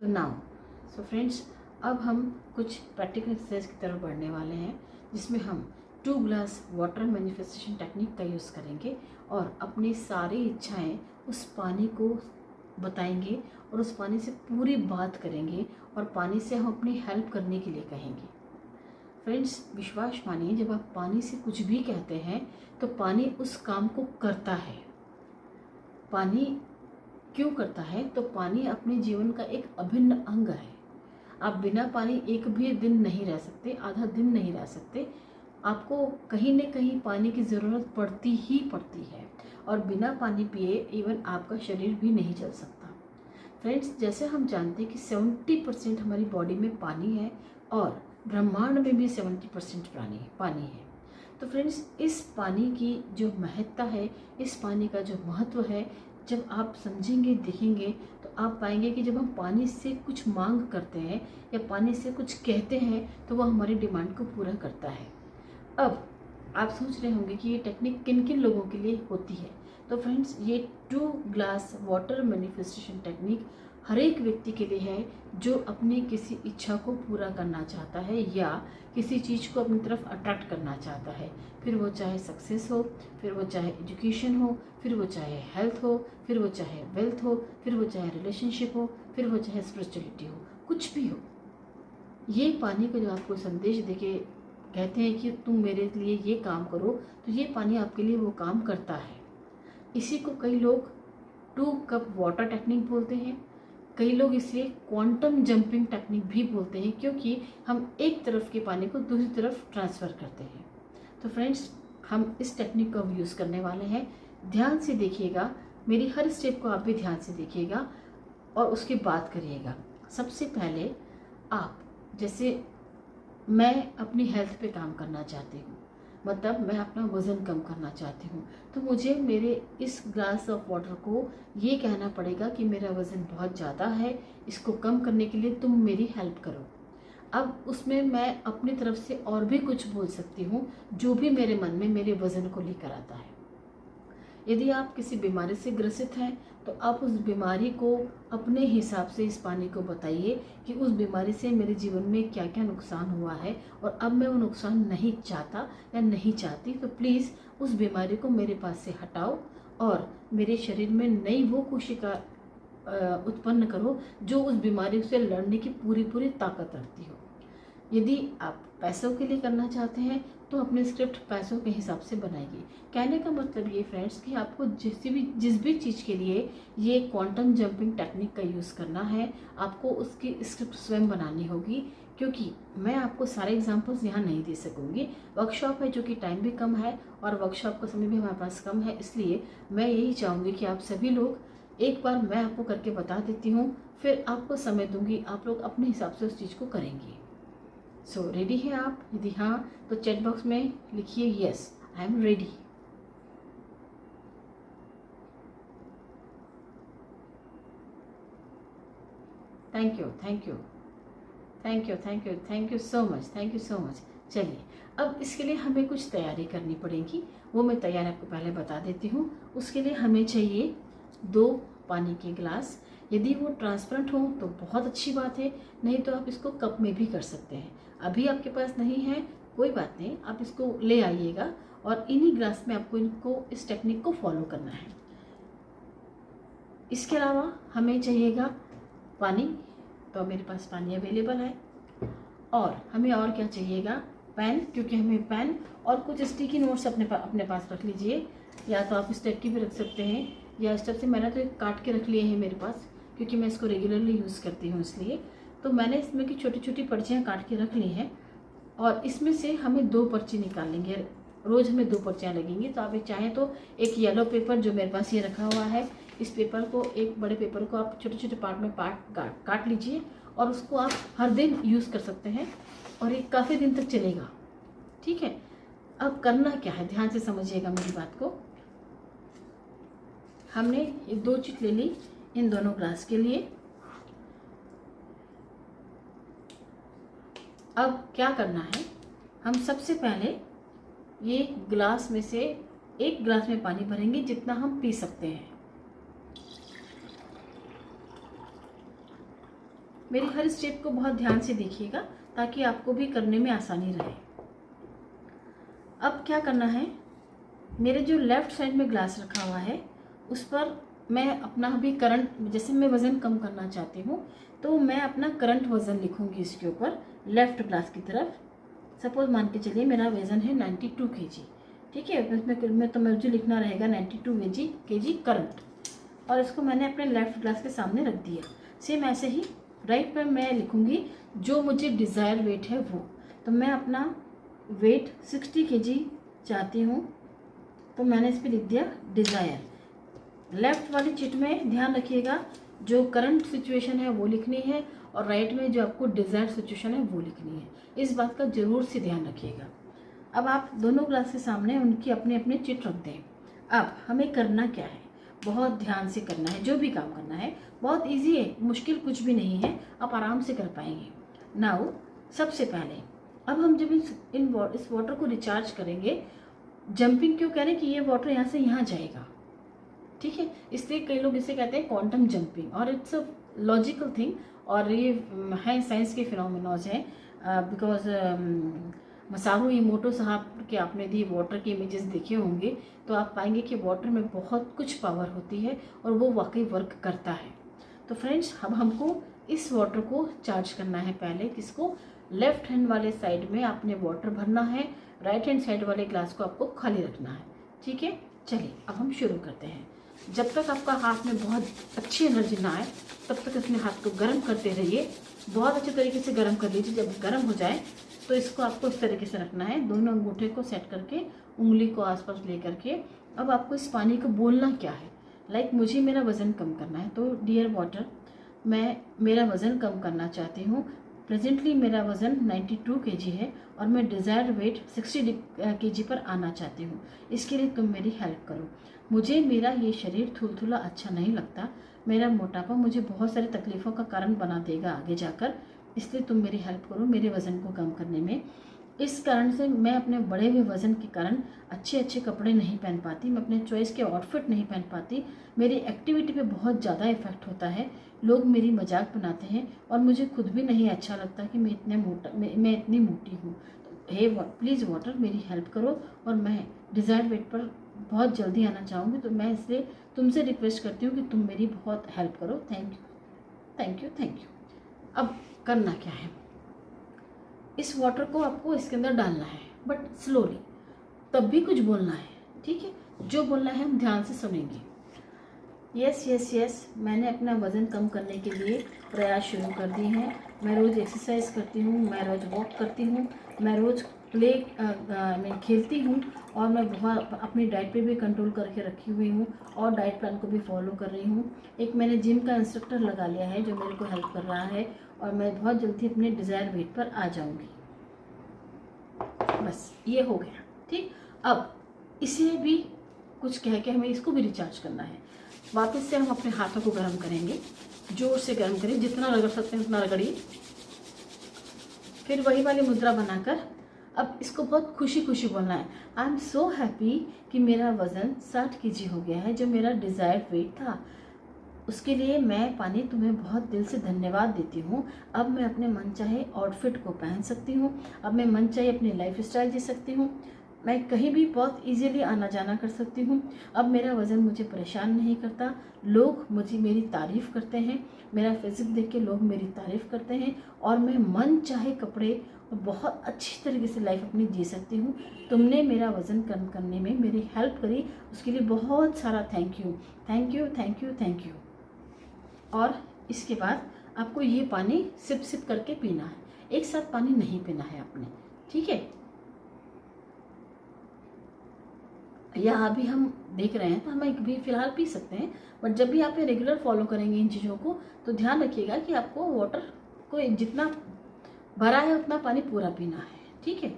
तो now so friends, अब हम कुछ प्रैक्टिकल एक्सरसाइज की तरफ बढ़ने वाले हैं, जिसमें हम 2 ग्लास वाटर मैनिफेस्टेशन टेक्निक का यूज़ करेंगे और अपनी सारी इच्छाएं उस पानी को बताएंगे और उस पानी से पूरी बात करेंगे और पानी से हम अपनी हेल्प करने के लिए कहेंगे। फ्रेंड्स, विश्वास मानिए, जब आप पानी से कुछ भी कहते हैं तो पानी उस काम को करता है। पानी क्यों करता है? तो पानी अपने जीवन का एक अभिन्न अंग है। आप बिना पानी एक भी दिन नहीं रह सकते, आधा दिन नहीं रह सकते। आपको कहीं न कहीं पानी की ज़रूरत पड़ती ही पड़ती है और बिना पानी पिए इवन आपका शरीर भी नहीं चल सकता। फ्रेंड्स, जैसे हम जानते हैं कि 70% हमारी बॉडी में पानी है और ब्रह्मांड में भी 70% पानी है। तो फ्रेंड्स, इस पानी की जो महत्ता है, इस पानी का जो महत्व है, जब आप समझेंगे, देखेंगे, तो आप पाएंगे कि जब हम पानी से कुछ मांग करते हैं या पानी से कुछ कहते हैं तो वह हमारी डिमांड को पूरा करता है। अब आप सोच रहे होंगे कि ये टेक्निक किन किन लोगों के लिए होती है। तो फ्रेंड्स, ये 2 ग्लास वाटर मैनिफेस्टेशन टेक्निक हर एक व्यक्ति के लिए है जो अपनी किसी इच्छा को पूरा करना चाहता है या किसी चीज़ को अपनी तरफ अट्रैक्ट करना चाहता है। फिर वो चाहे सक्सेस हो, फिर वो चाहे एजुकेशन हो, फिर वो चाहे हेल्थ हो, फिर वो चाहे वेल्थ हो, फिर वो चाहे रिलेशनशिप हो, फिर वो चाहे स्पिरिचुअलिटी हो, कुछ भी हो। ये पानी को जो आपको संदेश देके कहते हैं कि तुम मेरे लिए ये काम करो, तो ये पानी आपके लिए वो काम करता है। इसी को कई लोग 2 कप वाटर टेक्निक बोलते हैं, कई लोग इसे क्वांटम जंपिंग टेक्निक भी बोलते हैं, क्योंकि हम एक तरफ के पानी को दूसरी तरफ ट्रांसफ़र करते हैं। तो फ्रेंड्स, हम इस टेक्निक का यूज़ करने वाले हैं। ध्यान से देखिएगा, मेरी हर स्टेप को आप भी ध्यान से देखिएगा और उसकी बात करिएगा। सबसे पहले आप, जैसे मैं अपनी हेल्थ पे काम करना चाहती हूँ, मतलब मैं अपना वज़न कम करना चाहती हूँ, तो मुझे मेरे इस ग्लास ऑफ वाटर को ये कहना पड़ेगा कि मेरा वज़न बहुत ज़्यादा है, इसको कम करने के लिए तुम मेरी हेल्प करो। अब उसमें मैं अपनी तरफ से और भी कुछ बोल सकती हूँ जो भी मेरे मन में मेरे वज़न को लेकर आता है। यदि आप किसी बीमारी से ग्रसित हैं तो आप उस बीमारी को अपने हिसाब से इस पानी को बताइए कि उस बीमारी से मेरे जीवन में क्या क्या नुकसान हुआ है और अब मैं वो नुकसान नहीं चाहता या नहीं चाहती, तो प्लीज़ उस बीमारी को मेरे पास से हटाओ और मेरे शरीर में नई वो कोशिका उत्पन्न करो जो उस बीमारी से लड़ने की पूरी ताकत रखती हो। यदि आप पैसों के लिए करना चाहते हैं तो अपने स्क्रिप्ट पैसों के हिसाब से बनाइए। कहने का मतलब ये फ्रेंड्स कि आपको जिस भी चीज़ के लिए ये क्वांटम जंपिंग टेक्निक का यूज़ करना है, आपको उसकी स्क्रिप्ट स्वयं बनानी होगी, क्योंकि मैं आपको सारे एग्जांपल्स यहाँ नहीं दे सकूँगी। वर्कशॉप है जो कि टाइम भी कम है और वर्कशॉप का समय भी हमारे पास कम है, इसलिए मैं यही चाहूँगी कि आप सभी लोग एक बार मैं आपको करके बता देती हूँ, फिर आपको समय दूँगी, आप लोग अपने हिसाब से उस चीज़ को करेंगे। सो रेडी हैं आप? यदि हाँ तो चैट बॉक्स में लिखिए yes I am ready. Thank you, thank you, thank you, thank you, thank you so much, thank you so much. चलिए, अब इसके लिए हमें कुछ तैयारी करनी पड़ेगी, वो मैं तैयारी आपको पहले बता देती हूँ। उसके लिए हमें चाहिए 2 पानी के ग्लास। यदि वो ट्रांसपेरेंट हो तो बहुत अच्छी बात है, नहीं तो आप इसको कप में भी कर सकते हैं। अभी आपके पास नहीं है, कोई बात नहीं, आप इसको ले आइएगा और इन्हीं ग्लास में आपको इस टेक्निक को फॉलो करना है। इसके अलावा हमें चाहिएगा पानी, तो मेरे पास पानी अवेलेबल है। और हमें और क्या चाहिएगा? पेन, क्योंकि हमें पेन और कुछ स्टिकी नोट्स अपने पास रख लीजिए, या तो आप स्टेप की भी रख सकते हैं या स्टेप से मैंने तो एक काट के रख लिए हैं मेरे पास, क्योंकि मैं इसको रेगुलरली यूज़ करती हूँ, इसलिए तो मैंने इसमें की छोटी छोटी पर्चियाँ काट के रख ली हैं। और इसमें से हमें 2 पर्ची निकाल लेंगे, रोज़ हमें 2 पर्चियाँ लगेंगी। तो आप चाहें तो एक येलो पेपर जो मेरे पास ये रखा हुआ है, इस पेपर को, एक बड़े पेपर को आप छोटे छोटे पार्ट में काट लीजिए और उसको आप हर दिन यूज़ कर सकते हैं और ये काफ़ी दिन तक चलेगा। ठीक है, अब करना क्या है, ध्यान से समझिएगा मेरी बात को। हमने ये 2 चीज़ ले ली इन दोनों ग्लास के लिए। अब क्या करना है, हम सबसे पहले ये ग्लास में से एक ग्लास में पानी भरेंगे जितना हम पी सकते हैं। मेरी हर स्टेप को बहुत ध्यान से देखिएगा ताकि आपको भी करने में आसानी रहे। अब क्या करना है, मेरे जो लेफ़्ट साइड में ग्लास रखा हुआ है उस पर मैं अपना भी करंट, जैसे मैं वज़न कम करना चाहती हूँ तो मैं अपना करंट वज़न लिखूँगी इसके ऊपर लेफ़्ट ग्लास की तरफ। सपोज मान के चलिए मेरा वज़न है 92 kg, ठीक है। इसमें तो मुझे लिखना रहेगा 92 kg करंट, और इसको मैंने अपने लेफ़्ट ग्लास के सामने रख दिया। सेम ऐसे ही राइट पर मैं लिखूँगी जो मुझे डिज़ायर वेट है वो। तो मैं अपना वेट 60 kg चाहती हूँ, तो मैंने इस पर लिख दिया डिज़ायर। लेफ़्ट वाली चिट में ध्यान रखिएगा जो करंट सिचुएशन है वो लिखनी है, और राइट में जो आपको डिज़ायर सिचुएशन है वो लिखनी है। इस बात का ज़रूर से ध्यान रखिएगा। अब आप दोनों ग्लास के सामने उनकी अपनी अपनी चिट रख दें। अब हमें करना क्या है, बहुत ध्यान से करना है। जो भी काम करना है बहुत इजी है, मुश्किल कुछ भी नहीं है, आप आराम से कर पाएंगे। नाउ सबसे पहले अब हम जब इस वाटर को रिचार्ज करेंगे, जंपिंग क्यों कह रहे हैं कि ये वाटर यहाँ से यहाँ जाएगा, ठीक है। इसलिए कई लोग इसे कहते हैं क्वांटम जंपिंग, और इट्स अ लॉजिकल थिंग, और ये है साइंस के फिनोमिनॉज हैं। बिकॉज मसारू इमोटो साहब के आपने दी वाटर के इमेजेस देखे होंगे तो आप पाएंगे कि वाटर में बहुत कुछ पावर होती है और वो वाकई वर्क करता है। तो फ्रेंड्स, अब हमको इस वाटर को चार्ज करना है। पहले किसको, लेफ्ट हैंड वाले साइड में आपने वाटर भरना है, राइट हैंड साइड वाले ग्लास को आपको खाली रखना है, ठीक है। चलिए अब हम शुरू करते हैं। जब तक आपका हाथ में बहुत अच्छी एनर्जी ना आए तब तक अपने हाथ को गर्म करते रहिए। बहुत अच्छे तरीके से गर्म कर लीजिए। जब गर्म हो जाए तो इसको आपको इस तरीके से रखना है, दोनों अंगूठे को सेट करके उंगली को आसपास ले करके। अब आपको इस पानी को बोलना क्या है, लाइक मुझे मेरा वज़न कम करना है, तो डियर वाटर, मैं मेरा वज़न कम करना चाहती हूँ। प्रेजेंटली मेरा वज़न 92 kg है और मैं डिज़ायर वेट 60 kg पर आना चाहती हूँ। इसके लिए तुम मेरी हेल्प करो। मुझे मेरा ये शरीर थुलथुला अच्छा नहीं लगता। मेरा मोटापा मुझे बहुत सारी तकलीफ़ों का कारण बना देगा आगे जाकर, इसलिए तुम मेरी हेल्प करो मेरे वज़न को कम करने में। इस कारण से मैं अपने बढ़े हुए वज़न के कारण अच्छे अच्छे कपड़े नहीं पहन पाती, मैं अपने चॉइस के आउटफिट नहीं पहन पाती। मेरी एक्टिविटी पे बहुत ज़्यादा इफ़ेक्ट होता है। लोग मेरी मजाक बनाते हैं और मुझे खुद भी नहीं अच्छा लगता कि मैं इतनी मोटी हूँ। तो हे प्लीज़ वाटर, मेरी हेल्प करो, और मैं डिज़ायर वेट पर बहुत जल्दी आना चाहूँगी। तो मैं इसलिए तुमसे रिक्वेस्ट करती हूँ कि तुम मेरी बहुत हेल्प करो। Thank you, thank you, thank you. अब करना क्या है, इस वाटर को आपको इसके अंदर डालना है, बट स्लोली, तब भी कुछ बोलना है, ठीक है। जो बोलना है हम ध्यान से सुनेंगे। यस यस यस, मैंने अपना वज़न कम करने के लिए प्रयास शुरू कर दिए हैं। मैं रोज़ एक्सरसाइज करती हूँ, मैं रोज़ वॉक करती हूँ, मैं रोज़ प्ले में खेलती हूँ, और मैं बहुत अपनी डाइट पे भी कंट्रोल करके रखी हुई हूँ और डाइट प्लान को भी फॉलो कर रही हूँ। एक मैंने जिम का इंस्ट्रक्टर लगा लिया है जो मेरे को हेल्प कर रहा है, और मैं बहुत जल्दी अपने डिज़ायर वेट पर आ जाऊँगी। बस ये हो गया, ठीक। अब इसे भी कुछ कह के हमें इसको भी रिचार्ज करना है। वापस से हम अपने हाथों को गर्म करेंगे, जोर से गर्म करें, जितना रगड़ सकते हैं उतना रगड़िए। फिर वही वाली मुद्रा बनाकर अब इसको बहुत खुशी खुशी बोलना है। आई एम सो हैप्पी कि मेरा वज़न 60 kg हो गया है, जो मेरा डिज़ायर्ड वेट था। उसके लिए मैं पानी तुम्हें बहुत दिल से धन्यवाद देती हूँ। अब मैं अपने मनचाहे आउटफिट को पहन सकती हूँ, अब मैं मनचाहे अपनी लाइफ स्टाइल जी सकती हूँ, मैं कहीं भी बहुत इजीली आना जाना कर सकती हूँ। अब मेरा वज़न मुझे परेशान नहीं करता। लोग मेरी तारीफ़ करते हैं, मेरा फिजिक देख के लोग मेरी तारीफ़ करते हैं, और मैं मन चाहे कपड़े और बहुत अच्छी तरीके से लाइफ अपनी जी सकती हूँ। तुमने मेरा वज़न कम करने में मेरी हेल्प करी, उसके लिए बहुत सारा thank you, thank you, thank you, thank you. और इसके बाद आपको ये पानी सिप सिप करके पीना है, एक साथ पानी नहीं पीना है आपने, ठीक है। या अभी हम देख रहे हैं तो हम एक भी फ़िलहाल पी सकते हैं, बट जब भी आप ये रेगुलर फॉलो करेंगे इन चीज़ों को तो ध्यान रखिएगा कि आपको वाटर को जितना भरा है उतना पानी पूरा पीना है, ठीक है।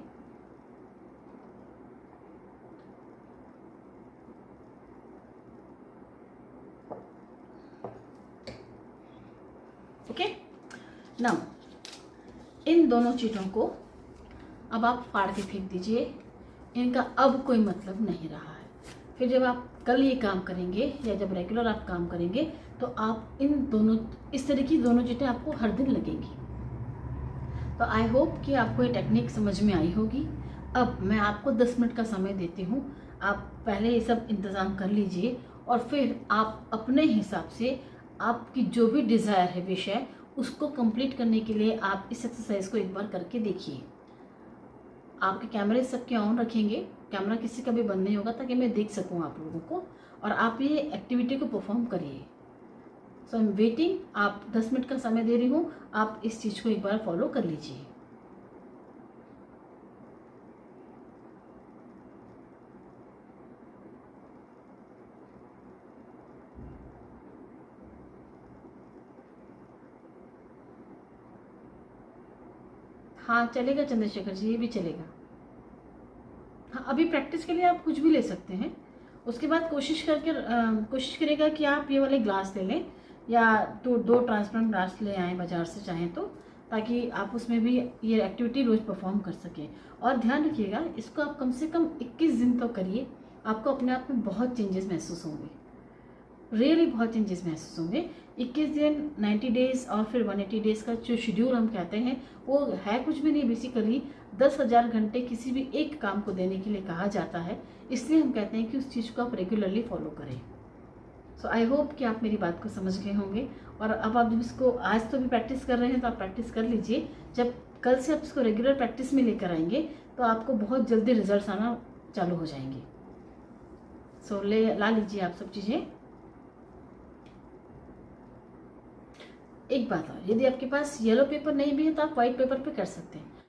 ओके, नाउ इन दोनों चीज़ों को अब आप फाड़ के फेंक दीजिए, इनका अब कोई मतलब नहीं रहा है। फिर जब आप कल ये काम करेंगे या जब रेगुलर आप काम करेंगे तो आप इन दोनों, इस तरह की दोनों चीटें आपको हर दिन लगेंगी। तो आई होप कि आपको ये टेक्निक समझ में आई होगी। अब मैं आपको 10 मिनट का समय देती हूँ, आप पहले ये सब इंतज़ाम कर लीजिए और फिर आप अपने हिसाब से आपकी जो भी डिज़ायर है, विश है, उसको कंप्लीट करने के लिए आप इस एक्सरसाइज को एक बार करके देखिए। आपके कैमरे सबके ऑन रखेंगे, कैमरा किसी का भी बंद नहीं होगा ताकि मैं देख सकूं आप लोगों को, और आप ये एक्टिविटी को परफॉर्म करिए। सो आई एम वेटिंग, आप 10 मिनट का समय दे रही हूँ, आप इस चीज़ को एक बार फॉलो कर लीजिए। हाँ चलेगा चंद्रशेखर जी, ये भी चलेगा। हाँ अभी प्रैक्टिस के लिए आप कुछ भी ले सकते हैं, उसके बाद कोशिश करेगा कि आप ये वाले ग्लास ले लें या तो 2 ट्रांसपेरेंट ग्लास ले आएँ बाज़ार से चाहें तो, ताकि आप उसमें भी ये एक्टिविटी रोज़ परफॉर्म कर सकें। और ध्यान रखिएगा, इसको आप कम से कम 21 दिन तो करिए, आपको अपने आप में बहुत चेंजेस महसूस होंगे, रियली बहुत चेंजेस महसूस होंगे। 21 दिन, 90 डेज़ और फिर 180 डेज़ का जो शेड्यूल हम कहते हैं वो है कुछ भी नहीं, बेसिकली 10,000 घंटे किसी भी एक काम को देने के लिए कहा जाता है। इसलिए हम कहते हैं कि उस चीज़ को आप रेगुलरली फॉलो करें। सो आई होप कि आप मेरी बात को समझ गए होंगे। और अब आप जब इसको आज तो भी प्रैक्टिस कर रहे हैं तो आप प्रैक्टिस कर लीजिए, जब कल से आप इसको रेगुलर प्रैक्टिस में लेकर आएंगे तो आपको बहुत जल्दी रिजल्ट आना चालू हो जाएंगे। सो ला लीजिए आप सब चीज़ें। एक बात और, यदि आपके पास येलो पेपर नहीं भी है तो आप वाइट पेपर पे कर सकते हैं।